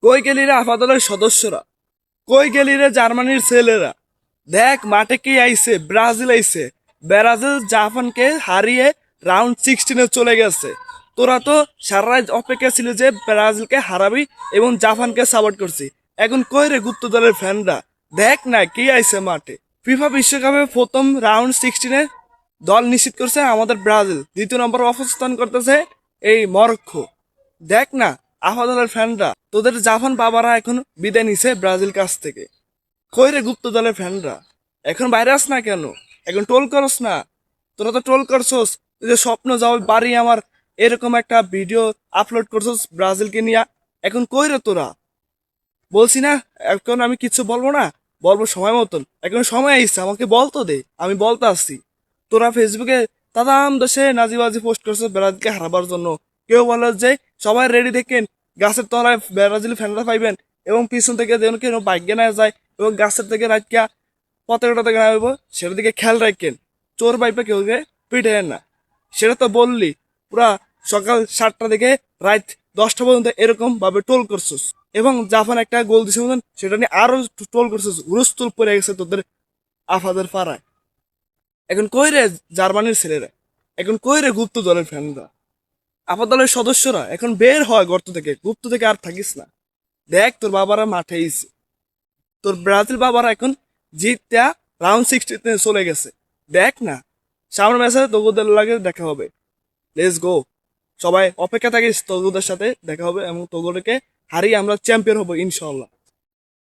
কই গেলি রে আফা দলের সদস্যরা? কই গেলি রে জার্মানির ছেলেরা? দেখ মাঠে কি আইছে, ব্রাজিল আইছে। ব্রাজিল জাপানকে হারিয়ে রাউন্ড 16 চলে গেছে। তোরা তো সারা রাত অপেক্ষা ছিল যে ব্রাজিলকে হারাবি এবং জাপানকে সাপোর্ট করছি। এখন কই রে গুপ্ত দলের ফ্যানরা? দেখ না কি আইছে মাঠে। ফিফা বিশ্বকাপে প্রথম রাউন্ড 16 দল নিশ্চিত করছে আমাদের ব্রাজিল, দ্বিতীয় নম্বর অবস্থান করতেছে এই মরক্কো। দেখ না আফা দলের ফ্যানরা, তোদের জাপান বাবারা এখন বিদায় নিছে ব্রাজিল কাছ থেকে। কই রে গুপ্ত দলের ফ্যানরা? এখন বাইরে আস না কেন? এখন টোল করস না? তোরা তো টোল করছস, তুই যে স্বপ্ন যাও বাড়ি আমার, এরকম একটা ভিডিও আপলোড করছস ব্রাজিলকে নিয়ে। এখন কই রে তোরা? বলছি না এখন আমি কিছু বলবো না, বলবো সময় মতন। এখন সময় আইসছে, আমাকে বলতো দে, আমি বলতে আসছি। তোরা ফেসবুকে তাদাম দেশে নাজিবাজি পোস্ট করছো ব্রাজিলকে হারাবার জন্য। কেউ বলে যে সবাই রেডি দেখেন, গাছের তলায় ব্রাজিল ফ্যানরা পাইবেন এবং পিছন থেকে যেন কেউ বাইকে না যায় এবং গাছের থেকে রাখিয়া পতাকাটা থেকে নামাবো সেটার দিকে খেয়াল রাখেন। চোর বাইপে কেউ পিঠে না, সেটা তো বললি। পুরা সকাল 7টা থেকে রাত 10টা পর্যন্ত এরকম ভাবে টোল করছিস এবং জাপান একটা গোল দিছে বলেন সেটা নিয়ে আরো টোল করছিস। হুলস্থুল পড়ে গেছে তোদের আফাদের পাড়ায়। এখন কই রে জার্মানির ছেলেরা? এখন কই রে গুপ্ত দলের ফ্যানরা? আফা দলের সদস্যরা এখন বের হয় গর্ত থেকে, গুপ্ত থেকে আর থাকিস না। দেখ তোর বাবারা মাঠে আইছে, তোর ব্রাজিল বাবারা এখন জিতটা রাউন্ড 16 চলে গেছে। দেখ না সামনের ম্যাচে তোদের লাগে দেখা হবে। লেটস গো, সবাই অপেক্ষা থাকিস, তোদের সাথে দেখা হবে এবং তোদেরকে হারিয়ে আমরা চ্যাম্পিয়ন হবো ইনশাল্লাহ।